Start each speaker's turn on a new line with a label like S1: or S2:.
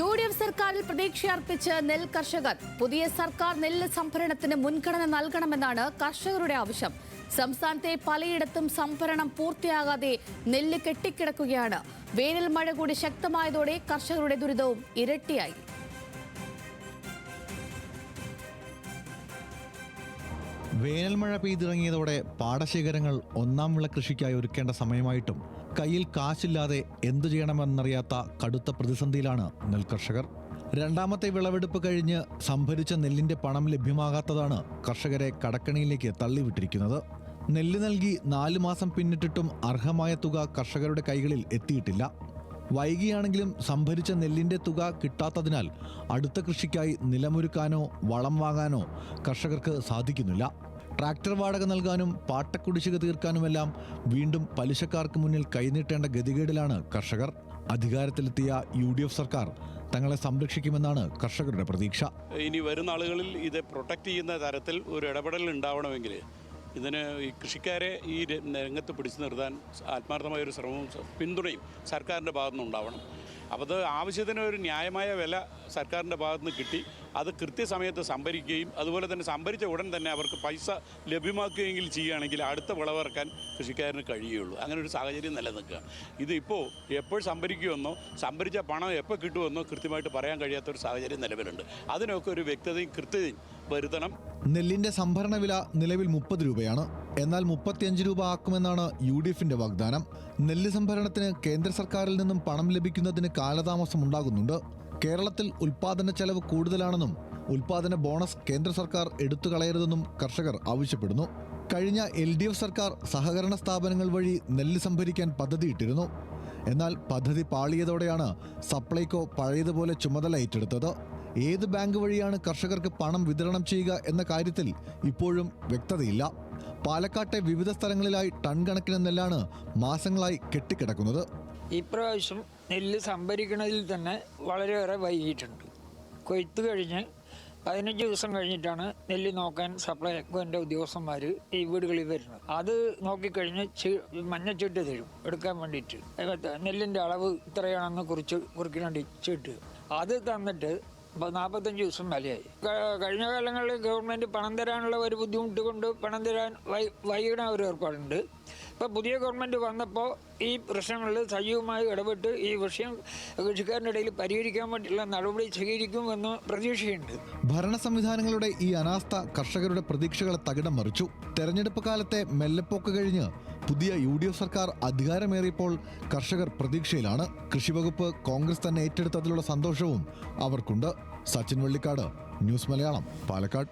S1: UDF സർക്കാരിൽ പ്രതീക്ഷയർപ്പിച്ച് നെൽ കർഷകർ. പുതിയ സർക്കാർ നെല്ല് സംഭരണത്തിന് മുൻഗണന നൽകണമെന്നാണ് കർഷകരുടെ ആവശ്യം. സംസ്ഥാനത്തെ പലയിടത്തും സംഭരണം പൂർത്തിയാകാതെ നെല്ല് കെട്ടിക്കിടക്കുകയാണ്. വേനൽ മഴ കൂടി ശക്തമായതോടെ കർഷകരുടെ ദുരിതവും ഇരട്ടിയായി.
S2: വേനൽമഴ പെയ്തിറങ്ങിയതോടെ പാടശേഖരങ്ങൾ ഒന്നാം വിള കൃഷിക്കായി ഒരുക്കേണ്ട സമയമായിട്ടും കയ്യിൽ കാശില്ലാതെ എന്തു ചെയ്യണമെന്നറിയാത്ത കടുത്ത പ്രതിസന്ധിയിലാണ് നെൽകർഷകർ. രണ്ടാമത്തെ വിളവെടുപ്പ് കഴിഞ്ഞ് സംഭരിച്ച നെല്ലിന്റെ പണം ലഭ്യമാകാത്തതാണ് കർഷകരെ കടക്കണിയിലേക്ക് തള്ളിവിട്ടിരിക്കുന്നത്. നെല്ല് നൽകി 4 മാസം പിന്നിട്ടിട്ടും അർഹമായ തുക കർഷകരുടെ കൈകളിൽ എത്തിയിട്ടില്ല. വൈകിയാണെങ്കിലും സംഭരിച്ച നെല്ലിന്റെ തുക കിട്ടാത്തതിനാൽ അടുത്ത കൃഷിക്കായി നിലമൊരുക്കാനോ വളം വാങ്ങാനോ കർഷകർക്ക് സാധിക്കുന്നില്ല. ട്രാക്ടർ വാടക നൽകാനും പാട്ടക്കുടിശ്ശിക തീർക്കാനുമെല്ലാം വീണ്ടും പലിശക്കാർക്ക് മുന്നിൽ കൈനീട്ടേണ്ട ഗതികേടിലാണ് കർഷകർ. അധികാരത്തിലെത്തിയ UDF സർക്കാർ തങ്ങളെ സംരക്ഷിക്കുമെന്നാണ് കർഷകരുടെ പ്രതീക്ഷ.
S3: ഇനി വരുന്ന ആളുകളിൽ ഇത് പ്രൊട്ടക്റ്റ് ചെയ്യുന്ന തരത്തിൽ ഒരു ഇടപെടൽ ഉണ്ടാവണമെങ്കിൽ ഇതിന് ഈ കൃഷിക്കാരെ ഈ രംഗത്ത് പിടിച്ചു നിർത്താൻ ആത്മാർത്ഥമായൊരു ശ്രമവും പിന്തുണയും സർക്കാരിൻ്റെ ഭാഗത്തുനിന്ന് ഉണ്ടാവണം. അപ്പോൾ അത് ആവശ്യത്തിന് ഒരു ന്യായമായ വില സർക്കാരിൻ്റെ ഭാഗത്തുനിന്ന് കിട്ടി അത് കൃത്യസമയത്ത് സംഭരിക്കുകയും അതുപോലെ തന്നെ സംഭരിച്ച ഉടൻ തന്നെ അവർക്ക് പൈസ ലഭ്യമാക്കുകയെങ്കിലും ചെയ്യുകയാണെങ്കിൽ അടുത്ത വിളവിറക്കാൻ കൃഷിക്കാരന് കഴിയുള്ളൂ. അങ്ങനെ ഒരു സാഹചര്യം നിലനിൽക്കുക. ഇതിപ്പോൾ എപ്പോൾ സംഭരിക്കുമെന്നോ സംഭരിച്ച പണം എപ്പോൾ കിട്ടുമെന്നോ കൃത്യമായിട്ട് പറയാൻ കഴിയാത്തൊരു സാഹചര്യം നിലവിലുണ്ട്. അതിനൊക്കെ ഒരു വ്യക്തതയും കൃത്യതയും വരുത്തണം.
S2: നെല്ലിന്റെ സംഭരണ വില നിലവിൽ 30 രൂപയാണ്. എന്നാൽ 35 രൂപ ആക്കുമെന്നാണ് UDFന്റെ വാഗ്ദാനം. നെല്ല് സംഭരണത്തിന് കേന്ദ്ര സർക്കാരിൽ നിന്നും പണം ലഭിക്കുന്നതിന് കാലതാമസം ഉണ്ടാകുന്നുണ്ട്. കേരളത്തിൽ ഉൽപാദന ചെലവ് കൂടുതലാണെന്നും ഉൽപാദന ബോണസ് കേന്ദ്ര സർക്കാർ എടുത്തു കളയരുതെന്നും കർഷകർ ആവശ്യപ്പെടുന്നു. കഴിഞ്ഞ LDF സർക്കാർ സഹകരണ സ്ഥാപനങ്ങൾ വഴി നെല്ല് സംഭരിക്കാൻ പദ്ധതിയിട്ടിരുന്നു. എന്നാൽ പദ്ധതി പാളിയതോടെയാണ് സപ്ലൈകോ പഴയതുപോലെ ചുമതല ഏറ്റെടുത്തത്. ഏത് ബാങ്ക് വഴിയാണ് കർഷകർക്ക് പണം വിതരണം ചെയ്യുക എന്ന കാര്യത്തിൽ ഇപ്പോഴും വ്യക്തതയില്ല. പാലക്കാട്ടെ വിവിധ സ്ഥലങ്ങളിലായി ടൺ കണക്കിന് നെല്ലാണ് മാസങ്ങളായി കെട്ടിക്കിടക്കുന്നത്.
S4: ഇപ്രാവശ്യം നെല്ല് സംഭരിക്കുന്നതിൽ തന്നെ വളരെയേറെ വൈകിയിട്ടുണ്ട്. കൊയ്ത്ത് കഴിഞ്ഞ് 15 ദിവസം കഴിഞ്ഞിട്ടാണ് നെല്ല് നോക്കാൻ സപ്ലൈകോൻ്റെ ഉദ്യോഗസ്ഥന്മാർ ഈ വീടുകളിൽ വരുന്നത്. അത് നോക്കിക്കഴിഞ്ഞ് മഞ്ഞച്ചീട്ട് തരും എടുക്കാൻ വേണ്ടിയിട്ട്. നെല്ലിൻ്റെ അളവ് ഇത്രയാണെന്ന് കുറിക്കാൻ വേണ്ടി ചീട്ട് അത് തന്നിട്ട് 45 ദിവസം വിലയായി. കഴിഞ്ഞ കാലങ്ങളിൽ ഗവൺമെൻറ് പണം തരാനുള്ള ഒരു ബുദ്ധിമുട്ട് കൊണ്ട് പണം തരാൻ വൈകണ ഒരു ഏർപ്പാടുണ്ട്. ഇപ്പോൾ പുതിയ ഗവൺമെൻറ് വന്നപ്പോൾ ഈ പ്രശ്നങ്ങളിൽ സജീവമായി ഇടപെട്ട് ഈ വിഷയം കൃഷിക്കാരുടെ ഇടയിൽ പരിഹരിക്കാൻ വേണ്ടിയുള്ള നടപടി സ്വീകരിക്കുമെന്ന് പ്രതീക്ഷയുണ്ട്.
S2: ഭരണ സംവിധാനങ്ങളുടെ ഈ അനാസ്ഥ കർഷകരുടെ പ്രതീക്ഷകളെ തകിടം മറിച്ചു. തെരഞ്ഞെടുപ്പ് കാലത്തെ മെല്ലെപ്പോക്ക് കഴിഞ്ഞ് പുതിയ UDF സർക്കാർ അധികാരമേറിയപ്പോൾ കർഷകർ പ്രതീക്ഷയിലാണ്. കൃഷിവകുപ്പ് കോൺഗ്രസ് തന്നെ ഏറ്റെടുത്തതിലുള്ള സന്തോഷവും അവർക്കുണ്ട്. സച്ചിൻ വെള്ളിക്കാട്, ന്യൂസ് മലയാളം, പാലക്കാട്.